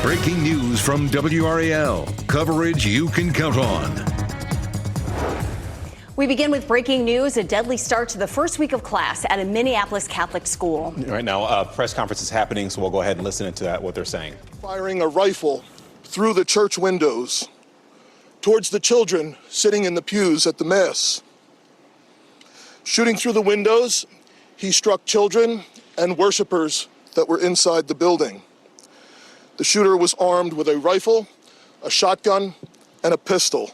Breaking news from WRAL. Coverage you can count on. We begin with breaking news, a deadly start to the first week of class at a Minneapolis Catholic school. Right now, a press conference is happening, so we'll go ahead and listen to what they're saying. Firing a rifle through the church windows towards the children sitting in the pews at the Mass. Shooting through the windows, he struck children and worshipers that were inside the building. The shooter was armed with a rifle, a shotgun, and a pistol.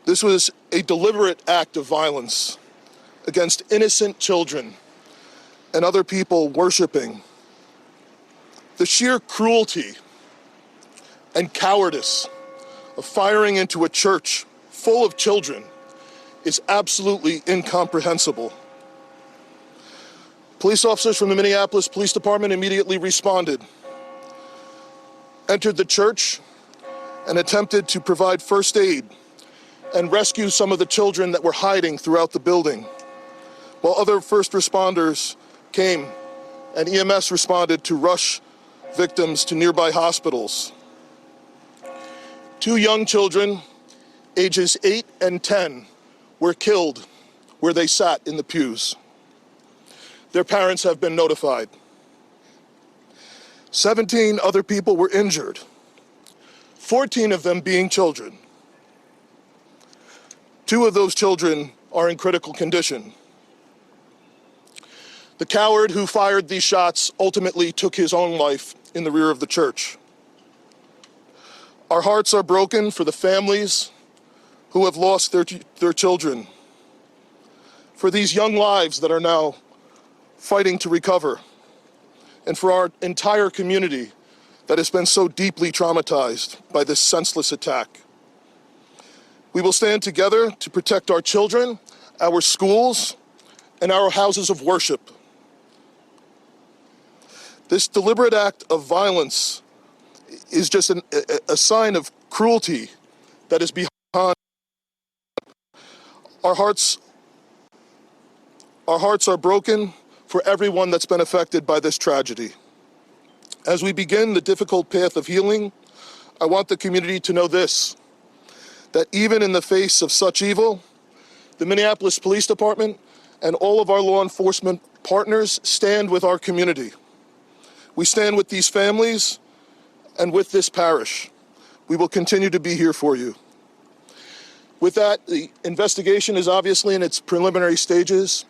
This was a deliberate act of violence against innocent children and other people worshiping. The sheer cruelty and cowardice of firing into a church full of children is absolutely incomprehensible. Police officers from the Minneapolis Police Department immediately responded, entered the church, and attempted to provide first aid and rescue some of the children that were hiding throughout the building, while other first responders came and EMS responded to rush victims to nearby hospitals. 2 young children, ages 8 and 10, were killed where they sat in the pews. Their parents have been notified. 17 other people were injured, 14 of them being children. 2 of those children are in critical condition. The coward who fired these shots ultimately took his own life in the rear of the church. Our hearts are broken for the families who have lost their children, for these young lives that are now fighting to recover, and for our entire community that has been so deeply traumatized by this senseless attack. We will stand together to protect our children, our schools, and our houses of worship. This deliberate act of violence is just a sign of cruelty that is behind. Our hearts are broken for everyone that's been affected by this tragedy. As we begin the difficult path of healing, I want the community to know this, that even in the face of such evil, the Minneapolis Police Department and all of our law enforcement partners stand with our community. We stand with these families and with this parish. We will continue to be here for you. With that, the investigation is obviously in its preliminary stages,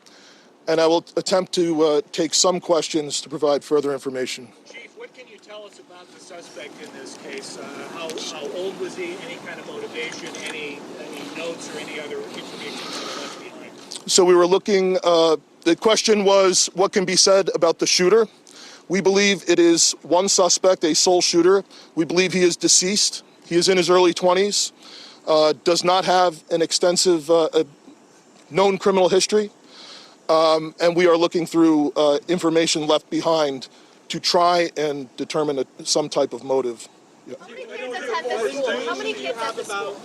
and I will attempt to take some questions to provide further information. Chief, what can you tell us about the suspect in this case? How old was he? Any kind of motivation? Any notes or any other information that were left behind? So we were looking, the question was, what can be said about the shooter? We believe it is one suspect, a sole shooter. We believe he is deceased. He is in his early 20s, does not have an extensive known criminal history. And we are looking through information left behind to try and determine some type of motive. Yeah. How many kids attend the school? How many kids at the school?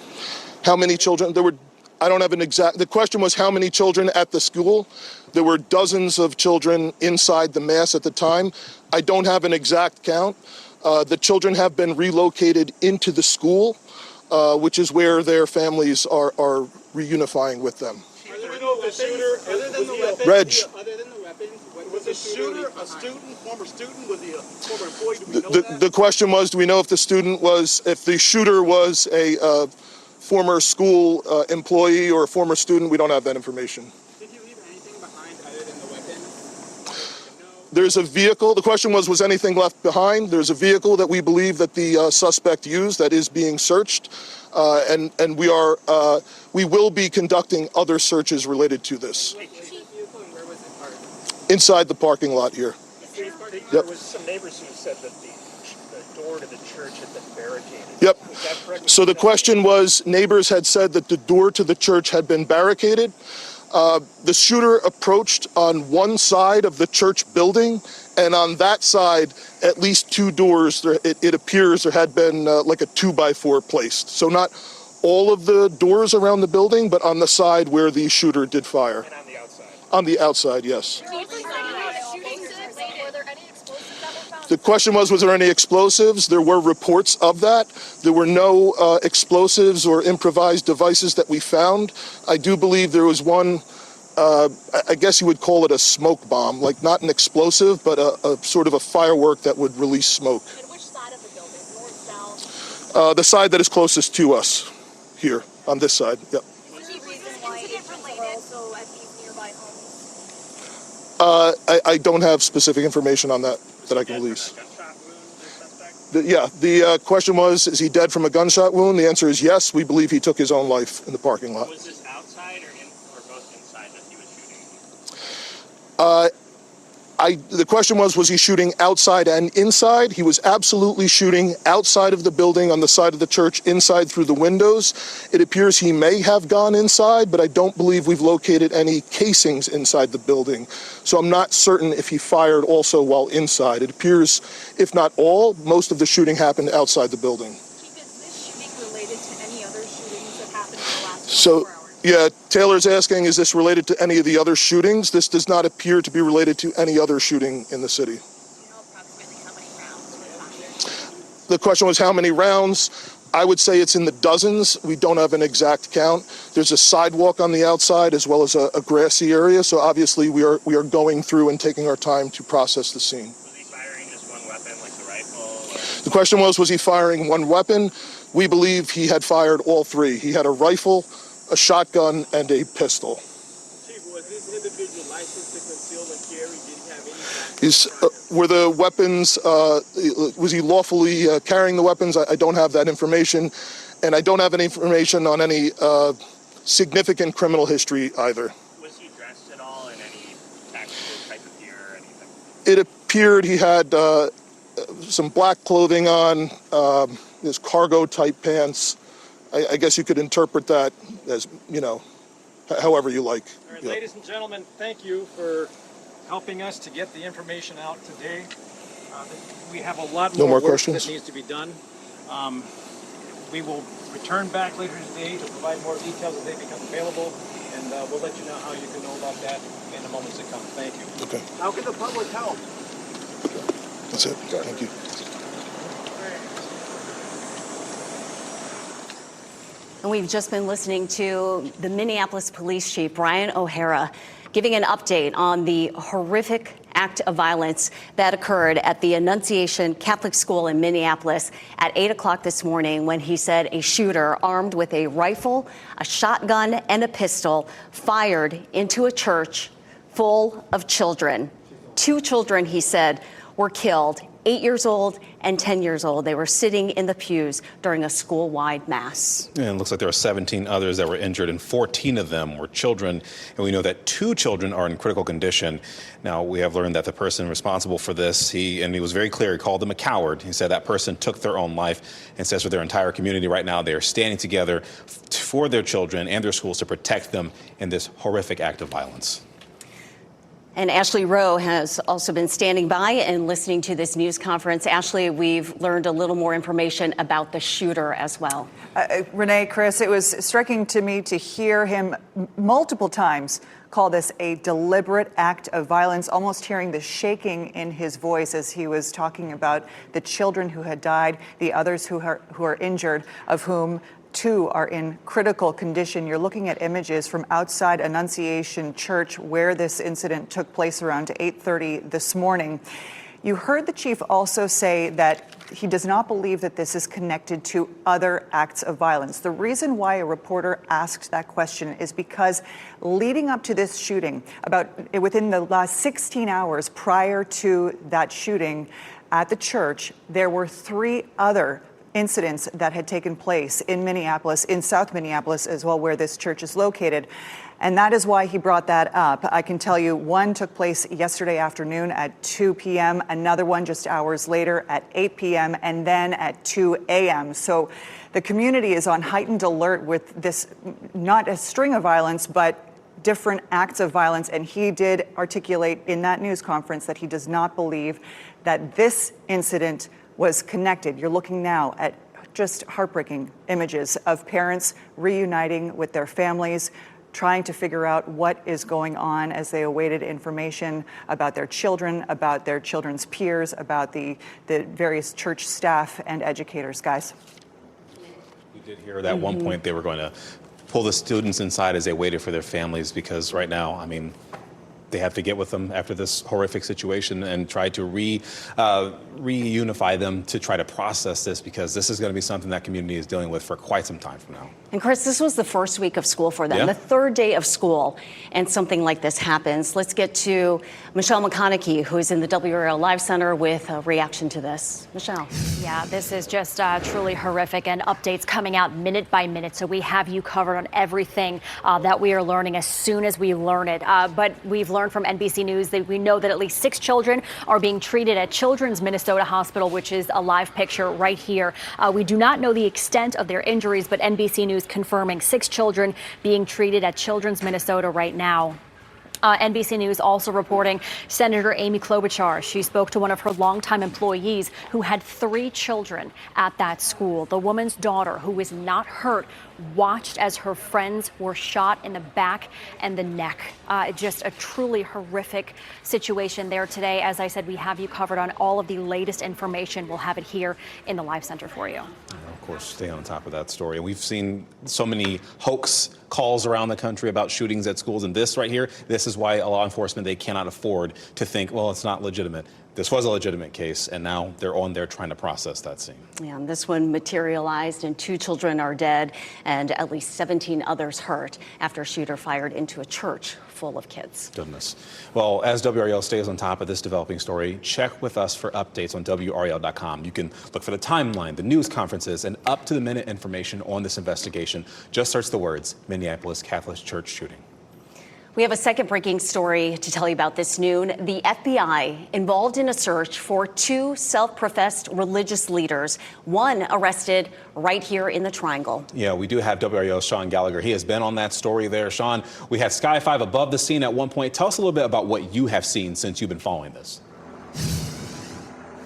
How many children? I don't have an exact, the question was how many children at the school. There were dozens of children inside the Mass at the time. I don't have an exact count. The children have been relocated into the school, which is where their families are reunifying with them. Reg. Other than the weapons, was the shooter a student, former student? Was he a former employee? Do we know that? The question was, do we know if the shooter was a former school employee or a former student? We don't have that information. Did you leave anything behind other than the weapon? There's a vehicle. The question was anything left behind? There's a vehicle that we believe that the suspect used that is being searched. And we will be conducting other searches related to this. Where was it parked? Inside the parking lot here. There was some neighbors who said that the door to the church had been barricaded. Yep. Is that correct? So the question was, neighbors had said that the door to the church had been barricaded. The shooter approached on one side of the church building, and on that side, at least 2 doors, it appears there had been like a 2x4 placed. So not all of the doors around the building, but on the side where the shooter did fire. And on the outside? On the outside, yes. The question was there any explosives? There were reports of that. There were no explosives or improvised devices that we found. I do believe there was one, I guess you would call it a smoke bomb, like not an explosive, but a sort of a firework that would release smoke. And which side of the building? North, south? The side that is closest to us, here, on this side, yep. Was the reason why agents are also at these nearby homes? I don't have specific information on that I can release. The question was, is he dead from a gunshot wound? The answer is yes. We believe he took his own life in the parking lot. Was this outside or both inside that he was shooting? The question was he shooting outside and inside? He was absolutely shooting outside of the building on the side of the church, inside through the windows. It appears he may have gone inside, but I don't believe we've located any casings inside the building. So I'm not certain if he fired also while inside. It appears, if not all, most of the shooting happened outside the building. Chief, is this shooting related to any other shootings that happened in the last 24 hours? Yeah, Taylor's asking, is this related to any of the other shootings? This does not appear to be related to any other shooting in the city. Do you know approximately how many rounds were fired? The question was how many rounds? I would say it's in the dozens. We don't have an exact count. There's a sidewalk on the outside as well as a grassy area. So obviously we are going through and taking our time to process the scene. Was he firing just one weapon, like the rifle? The question was he firing one weapon? We believe he had fired all three. He had a rifle, a shotgun, and a pistol. Chief, was this individual licensed to conceal and carry? Did he have any? Were the weapons, was he lawfully carrying the weapons? I don't have that information. And I don't have any information on any significant criminal history either. Was he dressed at all in any tactical type of gear or anything? It appeared he had some black clothing on, his cargo-type pants. I guess you could interpret that as, however you like. All right, ladies and gentlemen, thank you for helping us to get the information out today. We have a lot No more more work questions? that needs to be done. We will return back later today to provide more details as they become available, and we'll let you know how you can know about that in the moments to come. Thank you. Okay, How can the public help? that's it. Thank you. And we've just been listening to the Minneapolis Police Chief, Brian O'Hara, giving an update on the horrific act of violence that occurred at the Annunciation Catholic School in Minneapolis at 8 o'clock this morning, when he said a shooter armed with a rifle, a shotgun, and a pistol fired into a church full of children. 2 children, he said, were killed, 8 years old and 10 years old. They were sitting in the pews during a school-wide mass. And it looks like there are 17 others that were injured, and 14 of them were children. And we know that 2 children are in critical condition. Now, we have learned that the person responsible for this, he was very clear. He called them a coward. He said that person took their own life, and says for their entire community right now, they are standing together for their children and their schools to protect them in this horrific act of violence. And Ashley Rowe has also been standing by and listening to this news conference. Ashley, we've learned a little more information about the shooter as well. Renee, Chris, it was striking to me to hear him multiple times call this a deliberate act of violence, almost hearing the shaking in his voice as he was talking about the children who had died, the others who are injured, of whom 2 are in critical condition. You're looking at images from outside Annunciation Church, where this incident took place around 8:30 this morning. You heard the chief also say that he does not believe that this is connected to other acts of violence. The reason why a reporter asked that question is because leading up to this shooting, within the last 16 hours prior to that shooting at the church, there were 3 other incidents that had taken place in Minneapolis, in South Minneapolis as well, where this church is located. And that is why he brought that up. I can tell you one took place yesterday afternoon at 2 p.m., another one just hours later at 8 p.m., and then at 2 a.m. So the community is on heightened alert with this, not a string of violence, but different acts of violence. And he did articulate in that news conference that he does not believe that this incident was connected. You're looking now at just heartbreaking images of parents reuniting with their families, trying to figure out what is going on as they awaited information about their children, about their children's peers, about the various church staff and educators. Guys. We did hear that at one point they were going to pull the students inside as they waited for their families, because right now, I mean, they have to get with them after this horrific situation and try to reunify them to try to process this, because this is going to be something that community is dealing with for quite some time from now. And Chris, this was the first week of school for them, Yeah. the third day of school, and something like this happens. Let's get to Michelle McConaughey, who is in the WRAL Live Center with a reaction to this. Michelle. Yeah, this is just truly horrific, and updates coming out minute by minute. So we have you covered on everything that we are learning as soon as we learn it. But we've learned from NBC News that we know that at least 6 children are being treated at Children's Minnesota Hospital, which is a live picture right here. We do not know the extent of their injuries, but NBC News confirming 6 children being treated at Children's Minnesota right now. NBC News also reporting Senator Amy Klobuchar. She spoke to one of her longtime employees who had 3 children at that school. The woman's daughter, who was not hurt, watched as her friends were shot in the back and the neck. Just a truly horrific situation there today. As I said, we have you covered on all of the latest information. We'll have it here in the Live Center for you. Of course, stay on top of that story. We've seen so many hoax calls around the country about shootings at schools, and this right here, this is why law enforcement, they cannot afford to think, well, it's not legitimate. This was a legitimate case, and now they're on there trying to process that scene. Yeah, and this one materialized, and 2 children are dead and at least 17 others hurt after a shooter fired into a church full of kids. Goodness. Well, as WRAL stays on top of this developing story, check with us for updates on WRAL.com. You can look for the timeline, the news conferences, and up-to-the-minute information on this investigation. Just search the words Minneapolis Catholic Church shooting. We have a second breaking story to tell you about this noon. The FBI involved in a search for 2 self-professed religious leaders, one arrested right here in the Triangle. Yeah, we do have WRAL's Sean Gallagher. He has been on that story there. Sean, we had Sky 5 above the scene at one point. Tell us a little bit about what you have seen since you've been following this.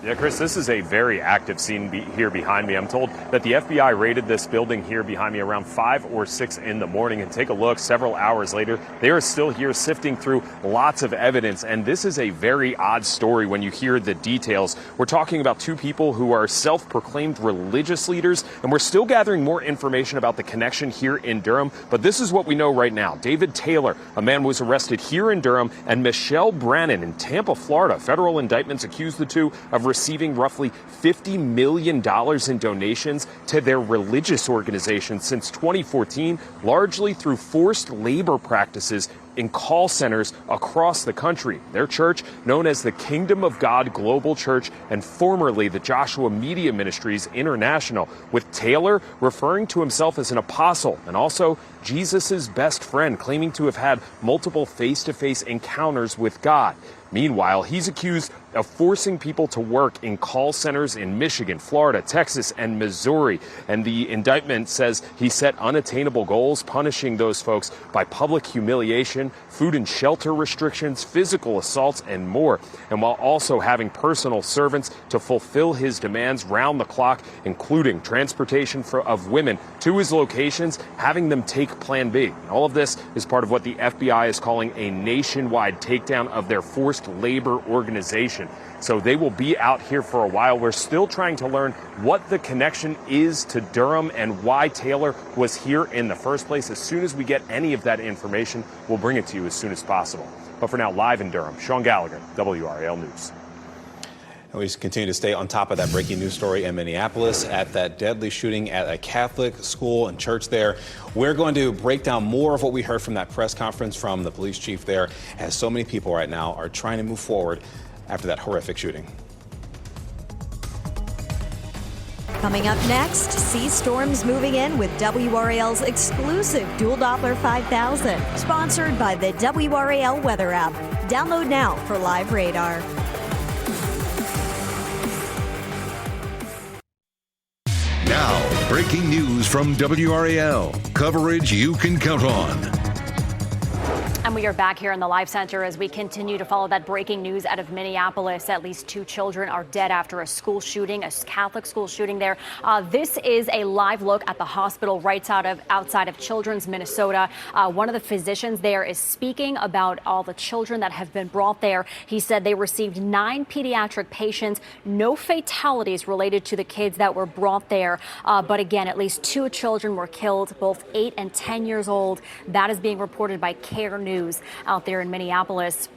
Yeah, Chris, this is a very active scene here behind me. I'm told that the FBI raided this building here behind me around 5 or 6 in the morning. And take a look, several hours later, they are still here sifting through lots of evidence. And this is a very odd story when you hear the details. We're talking about 2 people who are self-proclaimed religious leaders, and we're still gathering more information about the connection here in Durham. But this is what we know right now. David Taylor, a man was arrested here in Durham, and Michelle Brannon in Tampa, Florida. Federal indictments accuse the 2 of receiving roughly $50 million in donations to their religious organization since 2014, largely through forced labor practices in call centers across the country. Their church, known as the Kingdom of God Global Church and formerly the Joshua Media Ministries International, with Taylor referring to himself as an apostle and also Jesus' best friend, claiming to have had multiple face-to-face encounters with God. Meanwhile, he's accused of forcing people to work in call centers in Michigan, Florida, Texas, and Missouri. And the indictment says he set unattainable goals, punishing those folks by public humiliation, food and shelter restrictions, physical assaults, and more. And while also having personal servants to fulfill his demands round the clock, including transportation of women to his locations, having them take Plan B. All of this is part of what the FBI is calling a nationwide takedown of their forced labor organization. So they will be out here for a while. We're still trying to learn what the connection is to Durham and why Taylor was here in the first place. As soon as we get any of that information, we'll bring it to you as soon as possible. But for now, live in Durham, Sean Gallagher, WRAL News. And we continue to stay on top of that breaking news story in Minneapolis at that deadly shooting at a Catholic school and church there. We're going to break down more of what we heard from that press conference from the police chief there, as so many people right now are trying to move forward after that horrific shooting. Coming up next, sea storms moving in with WRAL's exclusive Dual Doppler 5000, sponsored by the WRAL Weather app. Download now for live radar. Now, breaking news from WRAL. Coverage you can count on. And we are back here in the Live Center as we continue to follow that breaking news out of Minneapolis. At least 2 children are dead after a school shooting, a Catholic school shooting there. This is a live look at the hospital right outside of Children's, Minnesota. One of the physicians there is speaking about all the children that have been brought there. He said they received 9 pediatric patients, no fatalities related to the kids that were brought there. But again, at least 2 children were killed, both 8 and 10 years old. That is being reported by Care News out there in Minneapolis.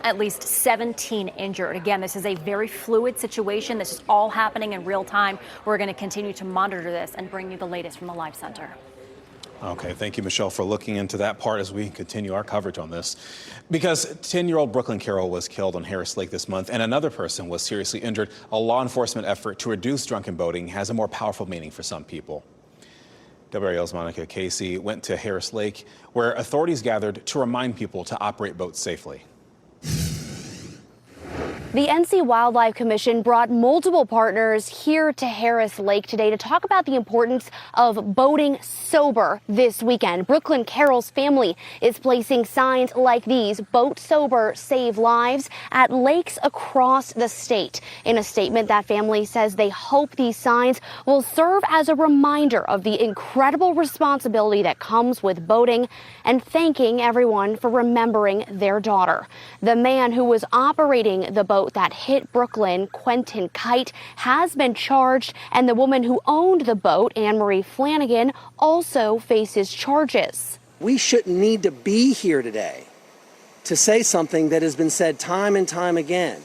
At least 17 injured. Again, this is a very fluid situation. This is all happening in real time. We're going to continue to monitor this and bring you the latest from the Live Center. Okay, thank you, Michelle, for looking into that part as we continue our coverage on this. Because 10-year-old Brooklyn Carroll was killed on Harris Lake this month and another person was seriously injured, a law enforcement effort to reduce drunken boating has a more powerful meaning for some people. WRAL's Monica Casey went to Harris Lake, where authorities gathered to remind people to operate boats safely. The NC Wildlife Commission brought multiple partners here to Harris Lake today to talk about the importance of boating sober this weekend. Brooklyn Carroll's family is placing signs like these, "Boat Sober, Save Lives," at lakes across the state. In a statement, that family says they hope these signs will serve as a reminder of the incredible responsibility that comes with boating and thanking everyone for remembering their daughter. The man who was operating the boat that hit Brooklyn, Quentin Kite, has been charged, and the woman who owned the boat, Anne Marie Flanagan, also faces charges. We shouldn't need to be here today to say something that has been said time and time again.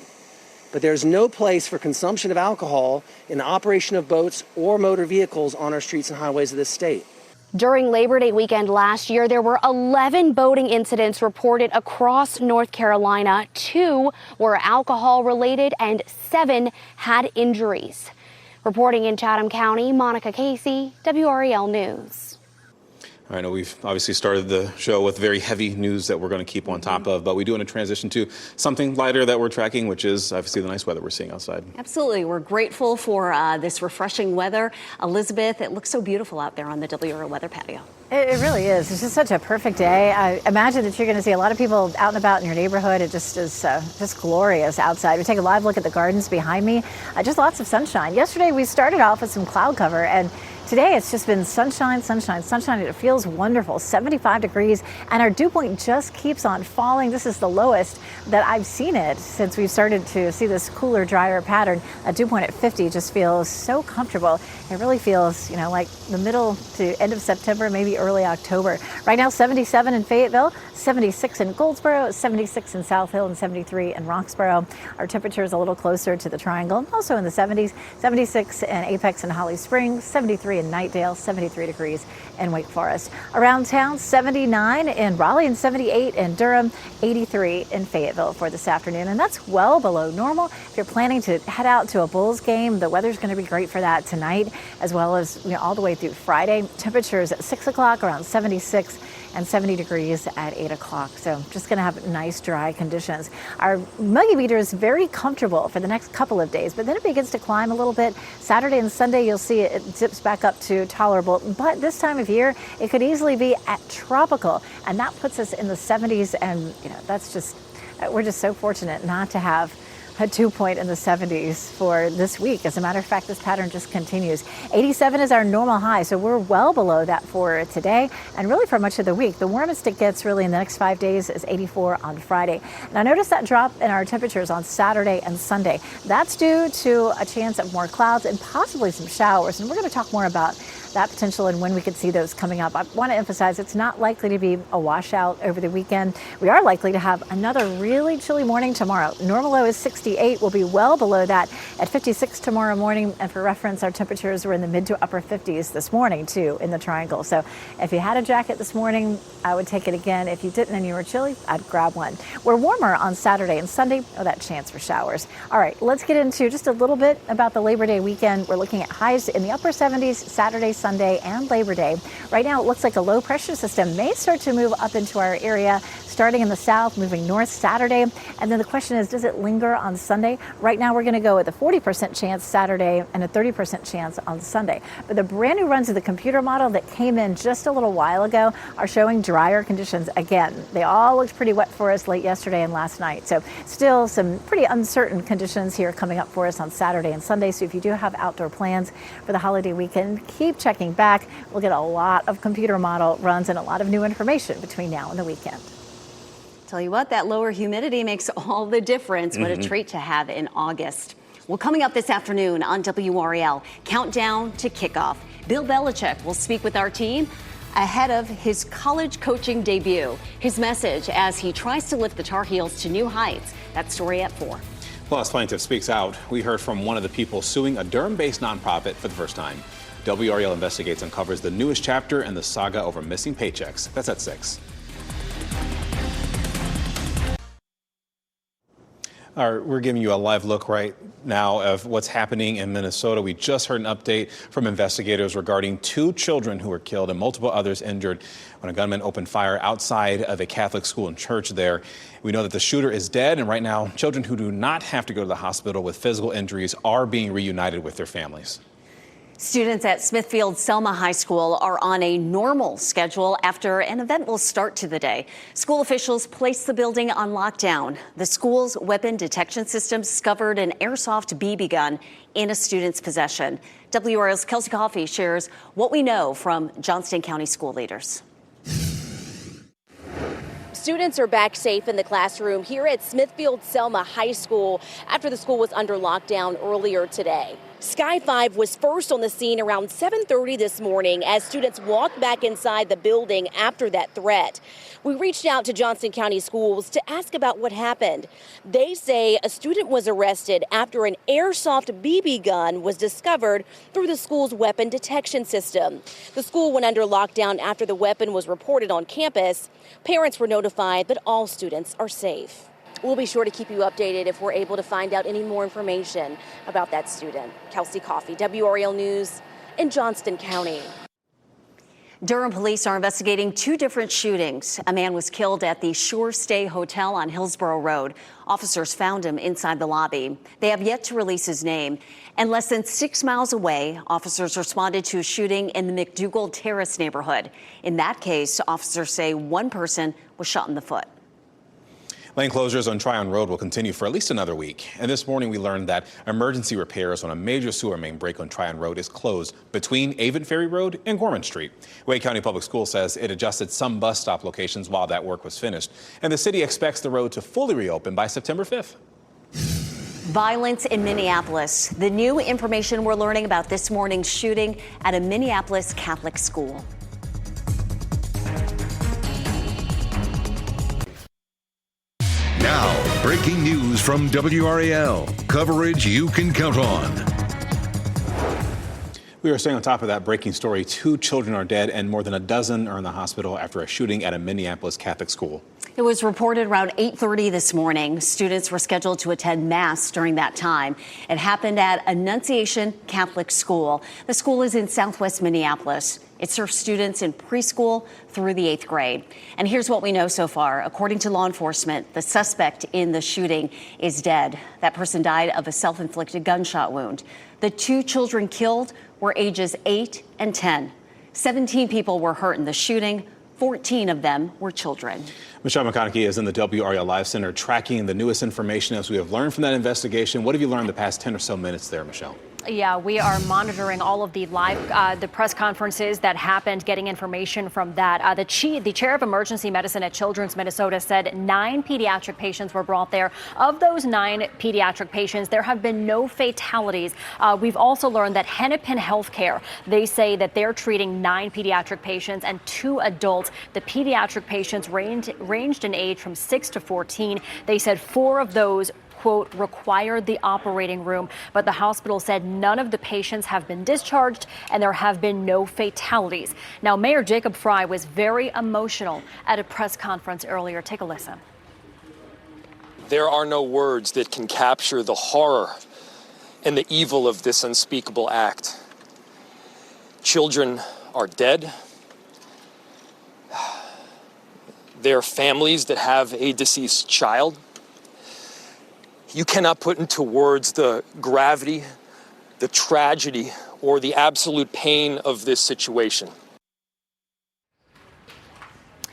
But there's no place for consumption of alcohol in the operation of boats or motor vehicles on our streets and highways of this state. During Labor Day weekend last year, there were 11 boating incidents reported across North Carolina. 2 were alcohol related and 7 had injuries. Reporting in Chatham County, Monica Casey, WRAL News. I know we've obviously started the show with very heavy news that we're going to keep on top of, but we do want to transition to something lighter that we're tracking, which is obviously the nice weather we're seeing outside. Absolutely. We're grateful for this refreshing weather. Elizabeth, it looks so beautiful out there on the WRAL weather patio. It really is. It's just such a perfect day. I imagine that you're going to see a lot of people out and about in your neighborhood. It just is just glorious outside. We take a live look at the gardens behind me. Just lots of sunshine. Yesterday we started off with some cloud cover, and today it's just been sunshine, sunshine, sunshine. It feels wonderful. 75 degrees, and our dew point just keeps on falling. This is the lowest that I've seen it since we've started to see this cooler, drier pattern. A dew point at 50 just feels so comfortable. It really feels, like the middle to end of September, maybe early October. Right now, 77 in Fayetteville, 76 in Goldsboro, 76 in South Hill, and 73 in Roxborough. Our temperature is a little closer to the Triangle, also in the 70s, 76 in Apex and Holly Springs, 73 in Nightdale, 73 degrees in Wake Forest. Around town, 79 in Raleigh and 78 in Durham, 83 in Fayetteville for this afternoon. And that's well below normal. If you're planning to head out to a Bulls game, the weather's going to be great for that tonight, as well as all the way through Friday. Temperatures at 6 o'clock around 76 and 70 degrees at 8 o'clock. So just going to have nice dry conditions. Our muggy meter is very comfortable for the next couple of days, but then it begins to climb a little bit. Saturday and Sunday, you'll see it zips back up to tolerable. But this time of year, it could easily be at tropical, and that puts us in the 70s. And that's just, we're just so fortunate not to have a dew point in the 70s for this week. As a matter of fact, this pattern just continues. 87 is our normal high, so we're well below that for today and really for much of the week. The warmest it gets really in the next 5 days is 84 on Friday. Now notice that drop in our temperatures on Saturday and Sunday. That's due to a chance of more clouds and possibly some showers, and we're going to talk more about that potential and when we could see those coming up. I want to emphasize it's not likely to be a washout over the weekend. We are likely to have another really chilly morning tomorrow. Normal low is 68. We'll be well below that at 56 tomorrow morning. And for reference, our temperatures were in the mid to upper 50s this morning, too, in the Triangle. So if you had a jacket this morning, I would take it again. If you didn't and you were chilly, I'd grab one. We're warmer on Saturday and Sunday. Oh, that chance for showers. All right, let's get into just a little bit about the Labor Day weekend. We're looking at highs in the upper 70s Saturday, Sunday, and Labor Day. Right now, it looks like a low pressure system may start to move up into our area. starting in the south, moving north Saturday. And then the question is, does it linger on Sunday? Right now, we're going to go with a 40% chance Saturday and a 30% chance on Sunday. But the brand new runs of the computer model that came in just a little while ago are showing drier conditions again. They all looked pretty wet for us late yesterday and last night. So still some pretty uncertain conditions here coming up for us on Saturday and Sunday. So if you do have outdoor plans for the holiday weekend, keep checking back. We'll get a lot of computer model runs and a lot of new information between now and the weekend. Tell you what, that lower humidity makes all the difference. What a treat to have in August. Well, coming up this afternoon on WRAL, countdown to kickoff. Bill Belichick will speak with our team ahead of his college coaching debut. His message as he tries to lift the Tar Heels to new heights. That story at 4. Plus, plaintiff speaks out. We heard from one of the people suing a Durham-based nonprofit for the first time. WRAL Investigates uncovers the newest chapter in the saga over missing paychecks. That's at 6. All right, we're giving you a live look right now of what's happening in Minnesota. We just heard an update from investigators regarding 2 children who were killed and multiple others injured when a gunman opened fire outside of a Catholic school and church there. We know that the shooter is dead, and right now, children who do not have to go to the hospital with physical injuries are being reunited with their families. Students at Smithfield Selma High School are on a normal schedule after an event will start to the day. School officials placed the building on lockdown. The school's weapon detection system discovered an airsoft BB gun in a student's possession. WRAL's Kelsey Coffey shares what we know from Johnston County school leaders. Students are back safe in the classroom here at Smithfield Selma High School after the school was under lockdown earlier today. Sky 5 was first on the scene around 7:30 this morning as students walked back inside the building after that threat. We reached out to Johnston County Schools to ask about what happened. They say a student was arrested after an airsoft BB gun was discovered through the school's weapon detection system. The school went under lockdown after the weapon was reported on campus. Parents were notified, but all students are safe. We'll be sure to keep you updated if we're able to find out any more information about that student. Kelsey Coffey, WRAL News in Johnston County. Durham police are investigating 2 different shootings. A man was killed at the Shore Stay Hotel on Hillsborough Road. Officers found him inside the lobby. They have yet to release his name. And less than 6 miles away, officers responded to a shooting in the McDougal Terrace neighborhood. In that case, officers say 1 person was shot in the foot. Lane closures on Tryon Road will continue for at least another week. And this morning we learned that emergency repairs on a major sewer main break on Tryon Road is closed between Avon Ferry Road and Gorman Street. Wake County Public Schools says it adjusted some bus stop locations while that work was finished. And the city expects the road to fully reopen by September 5th. Violence in Minneapolis. The new information we're learning about this morning's shooting at a Minneapolis Catholic school. Now, breaking news from WRAL. Coverage you can count on. We are staying on top of that breaking story. 2 children are dead and more than a dozen are in the hospital after a shooting at a Minneapolis Catholic school. It was reported around 8:30 this morning. Students were scheduled to attend Mass during that time. It happened at Annunciation Catholic School. The school is in southwest Minneapolis. It serves students in preschool through the 8th grade. And here's what we know so far. According to law enforcement, the suspect in the shooting is dead. That person died of a self-inflicted gunshot wound. The 2 children killed were ages 8 and 10. 17 people were hurt in the shooting. 14 of them were children. Michelle McConaughey is in the WRAL Live Center tracking the newest information as we have learned from that investigation. What have you learned the past 10 or so minutes there, Michelle? Yeah, we are monitoring all of the live, the press conferences that happened, getting information from that. The chair of emergency medicine at Children's Minnesota said 9 pediatric patients were brought there. Of those 9 pediatric patients, there have been no fatalities. We've also learned that Hennepin Healthcare, they say that they're treating 9 pediatric patients and 2 adults. The pediatric patients ranged in age from 6 to 14. They said 4 of those quote, required the operating room, but the hospital said none of the patients have been discharged and there have been no fatalities. Now, Mayor Jacob Fry was very emotional at a press conference earlier. Take a listen. There are no words that can capture the horror and the evil of this unspeakable act. Children are dead. There are families that have a deceased child. You cannot put into words the gravity, the tragedy, or the absolute pain of this situation.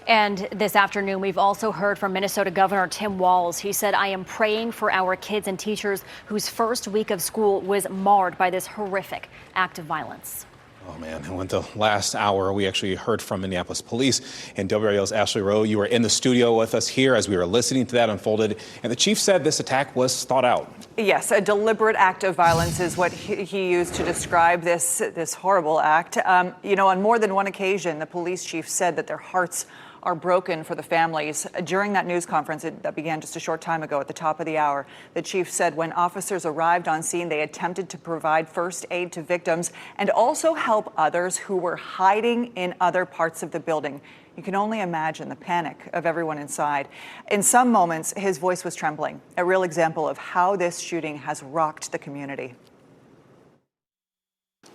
And this afternoon, we've also heard from Minnesota Governor Tim Walz. He said, "I am praying for our kids and teachers whose first week of school was marred by this horrific act of violence." Oh, man. And with the last hour, we actually heard from Minneapolis police. And WRAL's Ashley Rowe, you were in the studio with us here as we were listening to that unfolded. And the chief said this attack was thought out. Yes, a deliberate act of violence is what he used to describe this horrible act. On more than one occasion, the police chief said that their hearts are broken for the families. During that news conference that began just a short time ago at the top of the hour, the chief said when officers arrived on scene, they attempted to provide first aid to victims and also help others who were hiding in other parts of the building. You can only imagine the panic of everyone inside. In some moments, his voice was trembling, a real example of how this shooting has rocked the community.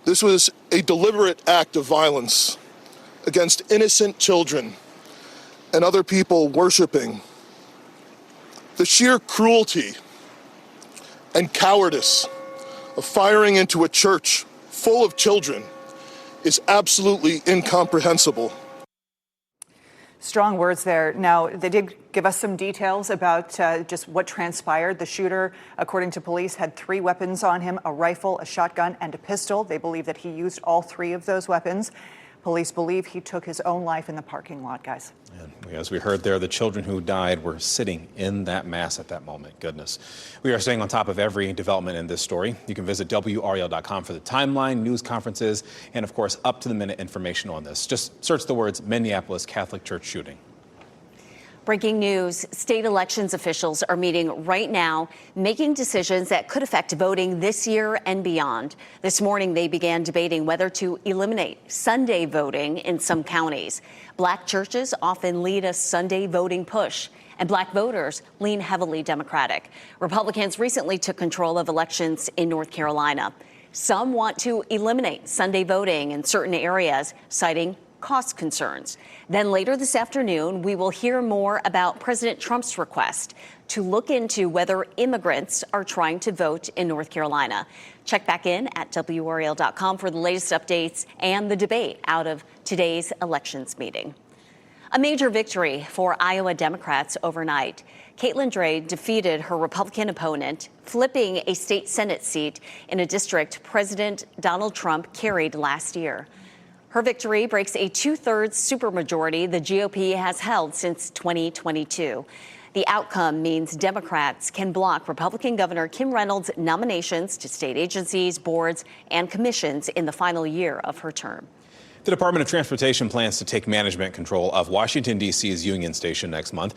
This was a deliberate act of violence against innocent children and other people worshiping. The sheer cruelty and cowardice of firing into a church full of children is absolutely incomprehensible. Strong words there. Now, they did give us some details about just what transpired. The shooter, according to police, had 3 weapons on him: a rifle, a shotgun, and a pistol. They believe that he used all 3 of those weapons. Police believe he took his own life in the parking lot, guys. And as we heard there, the children who died were sitting in that mass at that moment. Goodness. We are staying on top of every development in this story. You can visit WRAL.com for the timeline, news conferences, and of course, up-to-the-minute information on this. Just search the words Minneapolis Catholic Church shooting. Breaking news, state elections officials are meeting right now, making decisions that could affect voting this year and beyond. This morning, they began debating whether to eliminate Sunday voting in some counties. Black churches often lead a Sunday voting push, and black voters lean heavily Democratic. Republicans recently took control of elections in North Carolina. Some want to eliminate Sunday voting in certain areas, citing cost concerns. Then later this afternoon, we will hear more about President Trump's request to look into whether immigrants are trying to vote in North Carolina. Check back in at WRAL.com for the latest updates and the debate out of today's elections meeting. A major victory for Iowa Democrats overnight. Caitlin Dray defeated her Republican opponent, flipping a state Senate seat in a district President Donald Trump carried last year. Her victory breaks a 2/3 supermajority the GOP has held since 2022. The outcome means Democrats can block Republican Governor Kim Reynolds' nominations to state agencies, boards, and commissions in the final year of her term. The Department of Transportation plans to take management control of Washington, D.C.'s Union Station next month.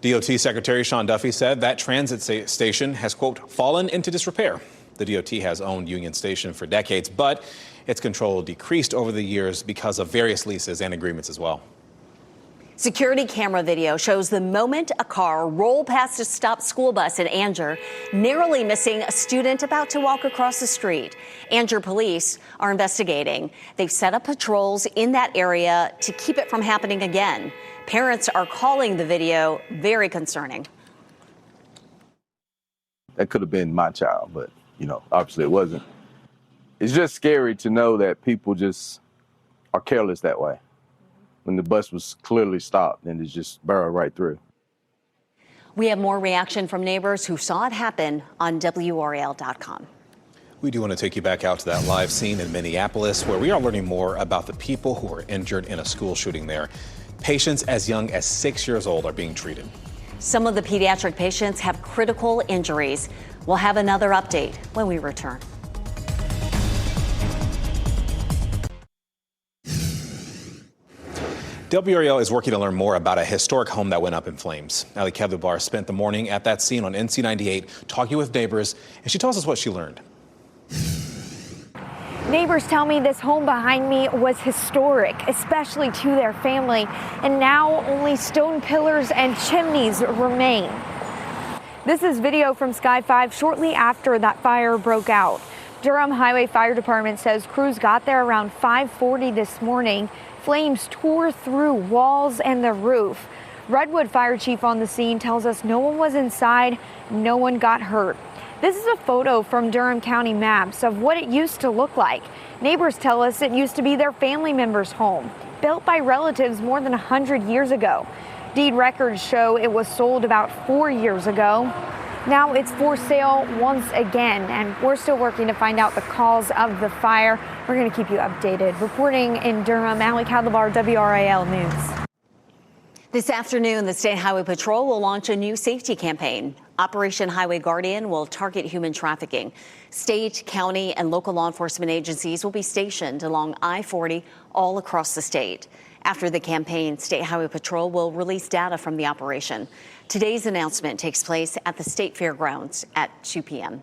DOT Secretary Sean Duffy said that transit station has, quote, fallen into disrepair. The DOT has owned Union Station for decades, but its control decreased over the years because of various leases and agreements as well. Security camera video shows the moment a car rolled past a stopped school bus in Anger, narrowly missing a student about to walk across the street. Anger police are investigating. They've set up patrols in that area to keep it from happening again. Parents are calling the video very concerning. That could have been my child, but, obviously it wasn't. It's just scary to know that people just are careless that way. When the bus was clearly stopped and it just barreled right through. We have more reaction from neighbors who saw it happen on WRAL.com. We do want to take you back out to that live scene in Minneapolis, where we are learning more about the people who were injured in a school shooting there. Patients as young as 6 years old are being treated. Some of the pediatric patients have critical injuries. We'll have another update when we return. WRAL is working to learn more about a historic home that went up in flames. Ali Kedlubar spent the morning at that scene on NC98 talking with neighbors, and she tells us what she learned. Neighbors tell me this home behind me was historic, especially to their family, and now only stone pillars and chimneys remain. This is video from Sky 5 shortly after that fire broke out. Durham Highway Fire Department says crews got there around 5:40 this morning. Flames tore through walls and the roof. Redwood Fire Chief on the scene tells us no one was inside, no one got hurt. This is a photo from Durham County maps of what it used to look like. Neighbors tell us it used to be their family member's home, built by relatives more than 100 years ago. Deed records show it was sold about 4 years ago. Now it's for sale once again, and we're still working to find out the cause of the fire. We're going to keep you updated. Reporting in Durham, Allie Calabar, WRAL News. This afternoon, the State Highway Patrol will launch a new safety campaign. Operation Highway Guardian will target human trafficking. State, county, and local law enforcement agencies will be stationed along I-40 all across the state. After the campaign, State Highway Patrol will release data from the operation. Today's announcement takes place at the State Fairgrounds at 2 p.m.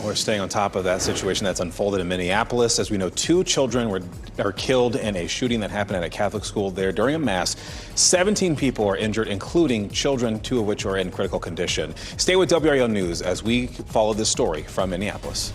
We're staying on top of that situation that's unfolded in Minneapolis. As we know, 2 children are killed in a shooting that happened at a Catholic school there during a mass. 17 people are injured, including children, 2 of which are in critical condition. Stay with WRAL News as we follow this story from Minneapolis.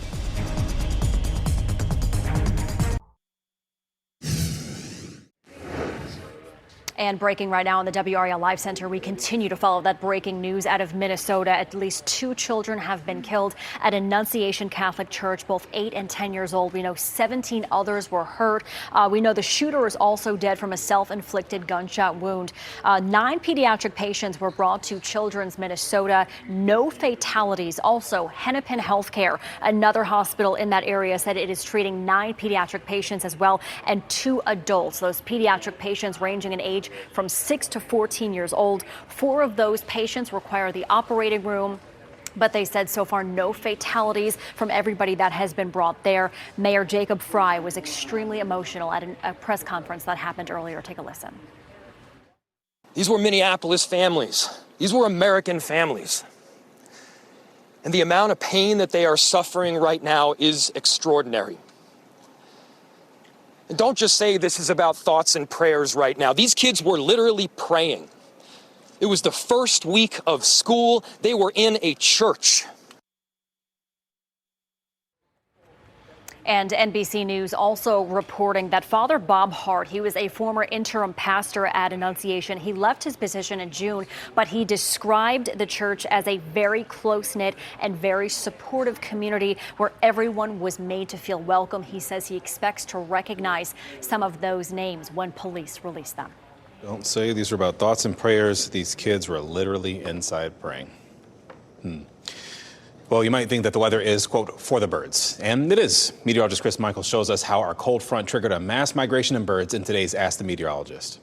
And breaking right now on the WRAL Live Center, we continue to follow that breaking news out of Minnesota. At least 2 children have been killed at Annunciation Catholic Church, both 8 and 10 years old. We know 17 others were hurt. We know the shooter is also dead from a self-inflicted gunshot wound. 9 pediatric patients were brought to Children's Minnesota. No fatalities. Also, Hennepin Healthcare, another hospital in that area, said it is treating 9 pediatric patients as well and 2 adults. Those pediatric patients ranging in age from 6 to 14 years old. 4 of those patients require the operating room, but they said so far no fatalities from everybody that has been brought there. Mayor Jacob Fry was extremely emotional at a press conference that happened earlier. Take a listen. These were Minneapolis families. These were American families. And the amount of pain that they are suffering right now is extraordinary. And don't just say this is about thoughts and prayers right now. These kids were literally praying. It was the first week of school. They were in a church. And NBC News also reporting that Father Bob Hart, he was a former interim pastor at Annunciation. He left his position in June, but he described the church as a very close-knit and very supportive community where everyone was made to feel welcome. He says he expects to recognize some of those names when police release them. Don't say these are about thoughts and prayers. These kids were literally inside praying. Well, you might think that the weather is, quote, for the birds. And it is. Meteorologist Chris Michael shows us how our cold front triggered a mass migration in birds in today's Ask the Meteorologist.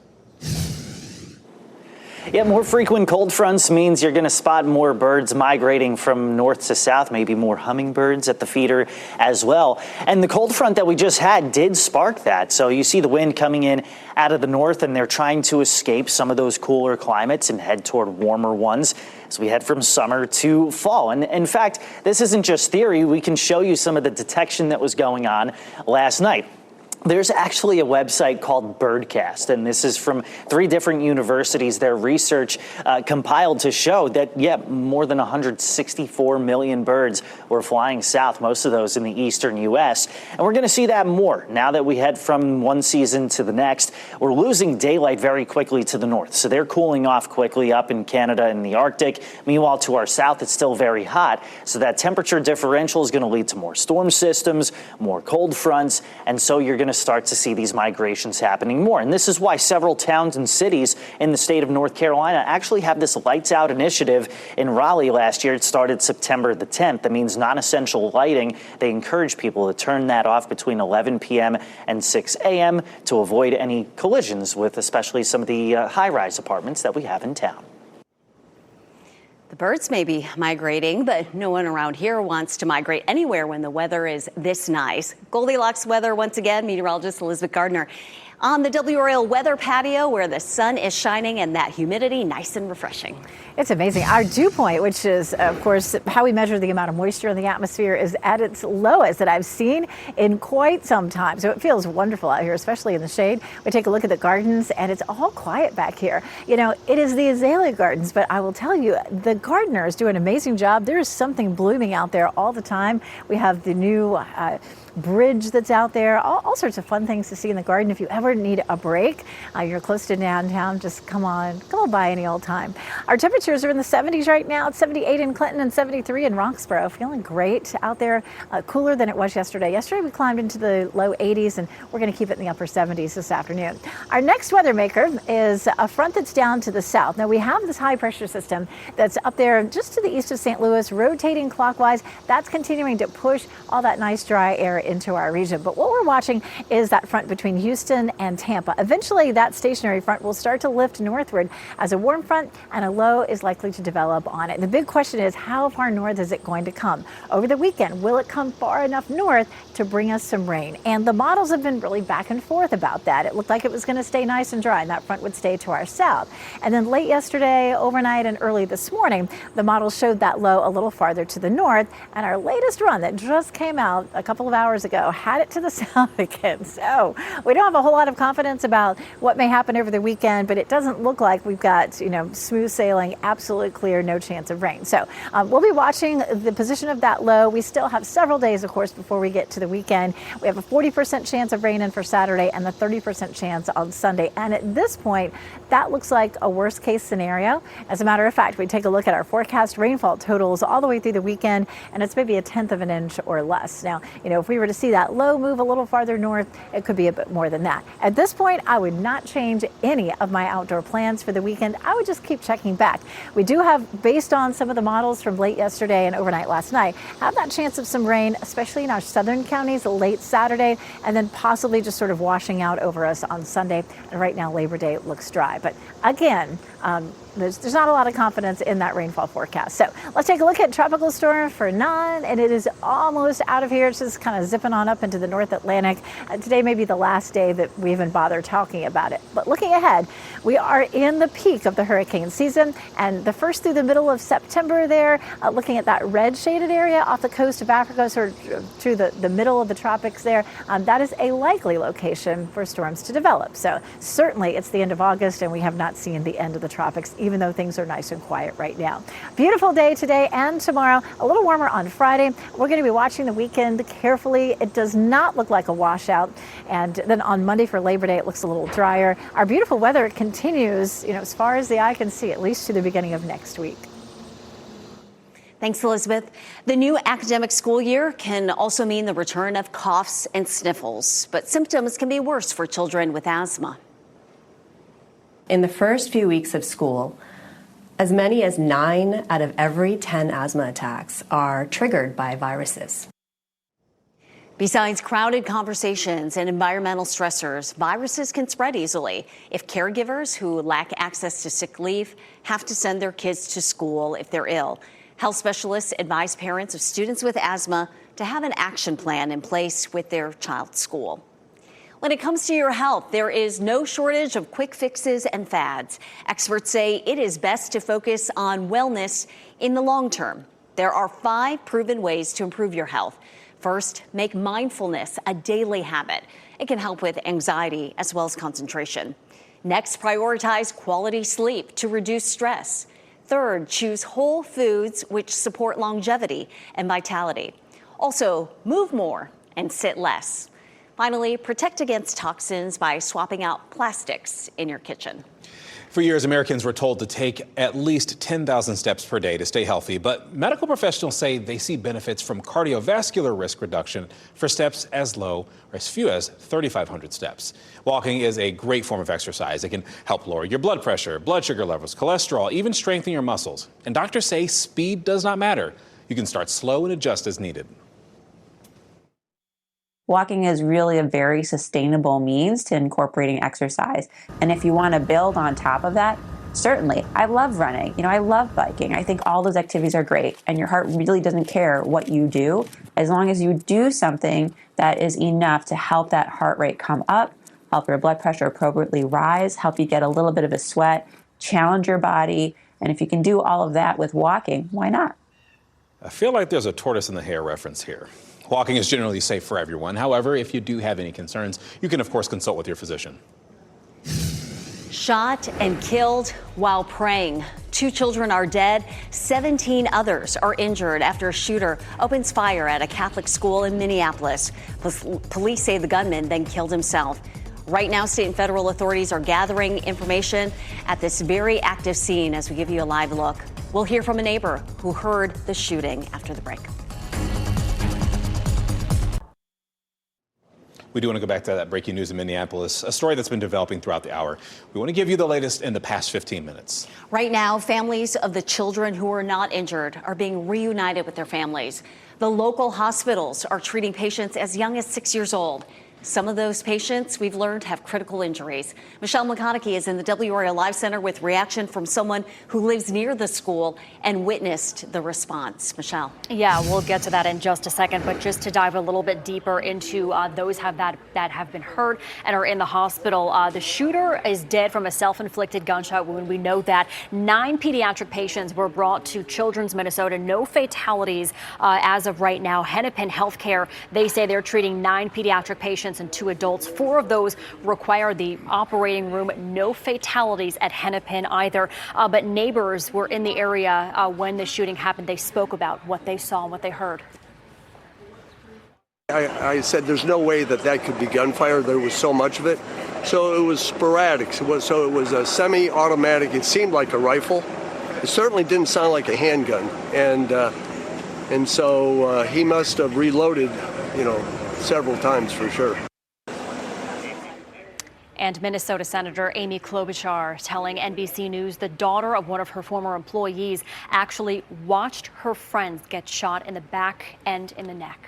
Yeah, more frequent cold fronts means you're going to spot more birds migrating from north to south, maybe more hummingbirds at the feeder as well. And the cold front that we just had did spark that. So you see the wind coming in out of the north, and they're trying to escape some of those cooler climates and head toward warmer ones as we head from summer to fall. And in fact, this isn't just theory. We can show you some of the detection that was going on last night. There's actually a website called Birdcast, and this is from 3 different universities. Their research compiled to show that, more than 164 million birds were flying south, most of those in the eastern U.S. And we're going to see that more now that we head from one season to the next. We're losing daylight very quickly to the north, so they're cooling off quickly up in Canada and the Arctic. Meanwhile, to our south, it's still very hot, so that temperature differential is going to lead to more storm systems, more cold fronts, and so you're going to start to see these migrations happening more. And this is why several towns and cities in the state of North Carolina actually have this Lights Out initiative. In Raleigh last year, it started September the 10th. That means non-essential lighting. They encourage people to turn that off between 11 p.m. and 6 a.m. to avoid any collisions with especially some of the high-rise apartments that we have in town. The birds may be migrating, but no one around here wants to migrate anywhere when the weather is this nice. Goldilocks weather once again, meteorologist Elizabeth Gardner on the WRAL weather patio where the sun is shining and that humidity nice and refreshing. It's amazing. Our dew point, which is, of course, how we measure the amount of moisture in the atmosphere, is at its lowest that I've seen in quite some time. So it feels wonderful out here, especially in the shade. We take a look at the gardens, and it's all quiet back here. You know, it is the azalea gardens, but I will tell you, the gardeners do an amazing job. There is something blooming out there all the time. We have the new bridge that's out there, all sorts of fun things to see in the garden. If you ever ever need a break, you're close to downtown, just come on by any old time. Our temperatures are in the 70s right now. It's 78 in Clinton and 73 in Roxborough. Feeling great out there, cooler than it was yesterday. Yesterday we climbed into the low 80s, and we're going to keep it in the upper 70s this afternoon. Our next weather maker is a front that's down to the south. Now we have this high pressure system that's up there just to the east of St. Louis, rotating clockwise. That's continuing to push all that nice dry air into our region. But what we're watching is that front between Houston and Tampa. Eventually that stationary front will start to lift northward as a warm front, and a low is likely to develop on it. The big question is, how far north is it going to come? Over the weekend, will it come far enough north to bring us some rain? And the models have been really back and forth about that. It looked like it was going to stay nice and dry, and that front would stay to our south. And then late yesterday, overnight, and early this morning, the models showed that low a little farther to the north, and our latest run that just came out a couple of hours ago had it to the south again. So we don't have a whole lot of confidence about what may happen over the weekend, but it doesn't look like we've got, smooth sailing, absolutely clear, no chance of rain. So we'll be watching the position of that low. We still have several days, of course, before we get to the weekend. We have a 40% chance of rain in for Saturday and the 30% chance on Sunday. And at this point, that looks like a worst case scenario. As a matter of fact, we take a look at our forecast rainfall totals all the way through the weekend, and it's maybe 1/10 of an inch or less. Now, if we were to see that low move a little farther north, it could be a bit more than that. At this point, I would not change any of my outdoor plans for the weekend. I would just keep checking back. We do have, based on some of the models from late yesterday and overnight last night, have that chance of some rain, especially in our southern counties late Saturday, and then possibly just sort of washing out over us on Sunday. And right now, Labor Day looks dry. But again, there's not a lot of confidence in that rainfall forecast. So let's take a look at Tropical Storm Fernand, and it is almost out of here. It's just kind of zipping on up into the North Atlantic. Today may be the last day that we even bother talking about it. But looking ahead, we are in the peak of the hurricane season, and the first through the middle of September there, looking at that red shaded area off the coast of Africa, sort of through the middle of the tropics there, that is a likely location for storms to develop. So certainly it's the end of August, and we have not seen the end of the tropics, even though things are nice and quiet right now. Beautiful day today and tomorrow, a little warmer on Friday. We're going to be watching the weekend carefully. It does not look like a washout. And then on Monday for Labor Day, it looks a little drier. Our beautiful weather continues, as far as the eye can see, at least to the beginning of next week. Thanks, Elizabeth. The new academic school year can also mean the return of coughs and sniffles, but symptoms can be worse for children with asthma. In the first few weeks of school, as many as 9 out of every 10 asthma attacks are triggered by viruses. Besides crowded conversations and environmental stressors, viruses can spread easily if caregivers who lack access to sick leave have to send their kids to school if they're ill. Health specialists advise parents of students with asthma to have an action plan in place with their child's school. When it comes to your health, there is no shortage of quick fixes and fads. Experts say it is best to focus on wellness in the long term. There are 5 proven ways to improve your health. First, make mindfulness a daily habit. It can help with anxiety as well as concentration. Next, prioritize quality sleep to reduce stress. Third, choose whole foods which support longevity and vitality. Also, move more and sit less. Finally, protect against toxins by swapping out plastics in your kitchen. For years, Americans were told to take at least 10,000 steps per day to stay healthy, but medical professionals say they see benefits from cardiovascular risk reduction for steps as low or as few as 3,500 steps. Walking is a great form of exercise. It can help lower your blood pressure, blood sugar levels, cholesterol, even strengthen your muscles. And doctors say speed does not matter. You can start slow and adjust as needed. Walking is really a very sustainable means to incorporating exercise. And if you want to build on top of that, certainly. I love running. I love biking. I think all those activities are great. And your heart really doesn't care what you do, as long as you do something that is enough to help that heart rate come up, help your blood pressure appropriately rise, help you get a little bit of a sweat, challenge your body. And if you can do all of that with walking, why not? I feel like there's a tortoise in the hare reference here. Walking is generally safe for everyone. However, if you do have any concerns, you can, of course, consult with your physician. Shot and killed while praying. 2 children are dead. 17 others are injured after a shooter opens fire at a Catholic school in Minneapolis. Police say the gunman then killed himself. Right now, state and federal authorities are gathering information at this very active scene as we give you a live look. We'll hear from a neighbor who heard the shooting after the break. We do want to go back to that breaking news in Minneapolis, a story that's been developing throughout the hour. We want to give you the latest in the past 15 minutes. Right now, families of the children who are not injured are being reunited with their families. The local hospitals are treating patients as young as 6 years old. Some of those patients, we've learned, have critical injuries. Michelle McConaughey is in the WRAL Live Center with reaction from someone who lives near the school and witnessed the response. Michelle. Yeah, we'll get to that in just a second, but just to dive a little bit deeper into those that have been hurt and are in the hospital. The shooter is dead from a self-inflicted gunshot wound. We know that 9 pediatric patients were brought to Children's Minnesota. No fatalities as of right now. Hennepin Healthcare, they say they're treating 9 pediatric patients and 2 adults. 4 of those require the operating room. No fatalities at Hennepin either. But neighbors were in the area when the shooting happened. They spoke about what they saw and what they heard. I said there's no way that could be gunfire. There was so much of it. So it was sporadic. So it was a semi-automatic. It seemed like a rifle. It certainly didn't sound like a handgun. And so he must have reloaded, several times for sure. And Minnesota Senator Amy Klobuchar telling NBC News the daughter of one of her former employees actually watched her friends get shot in the back and in the neck.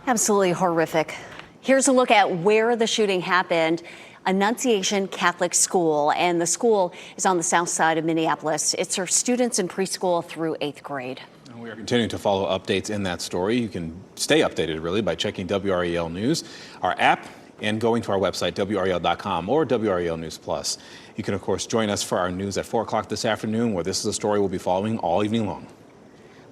Absolutely horrific. Here's a look at where the shooting happened. Annunciation Catholic School, and the school is on the south side of Minneapolis. It serves students in preschool through 8th grade. We are continuing to follow updates in that story. You can stay updated, really, by checking WRAL News, our app, and going to our website, WRAL.com or WRAL News Plus. You can, of course, join us for our news at 4 o'clock this afternoon, where this is a story we'll be following all evening long.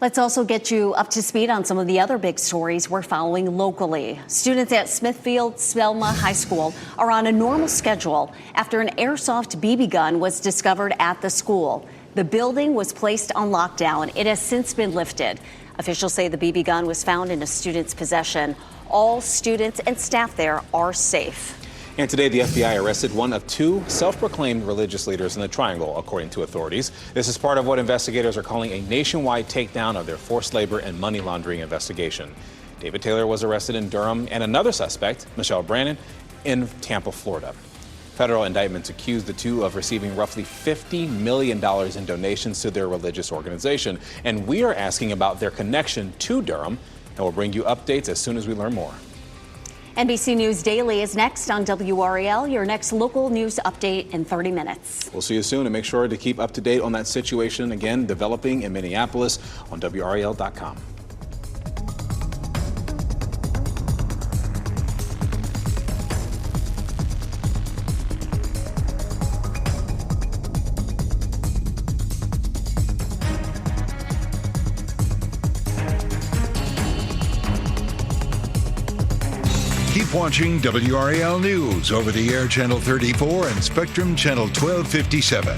Let's also get you up to speed on some of the other big stories we're following locally. Students at Smithfield Selma High School are on a normal schedule after an airsoft BB gun was discovered at the school. The building was placed on lockdown. It has since been lifted. Officials say the BB gun was found in a student's possession. All students and staff there are safe. And today, the FBI arrested one of 2 self-proclaimed religious leaders in the Triangle, according to authorities. This is part of what investigators are calling a nationwide takedown of their forced labor and money laundering investigation. David Taylor was arrested in Durham, and another suspect, Michelle Brannon, in Tampa, Florida. Federal indictments accused the 2 of receiving roughly $50 million in donations to their religious organization. And we are asking about their connection to Durham, and we'll bring you updates as soon as we learn more. NBC News Daily is next on WRAL, your next local news update in 30 minutes. We'll see you soon, and make sure to keep up to date on that situation, again, developing in Minneapolis on WRAL.com. Keep watching WRAL News over the air Channel 34 and Spectrum Channel 1257.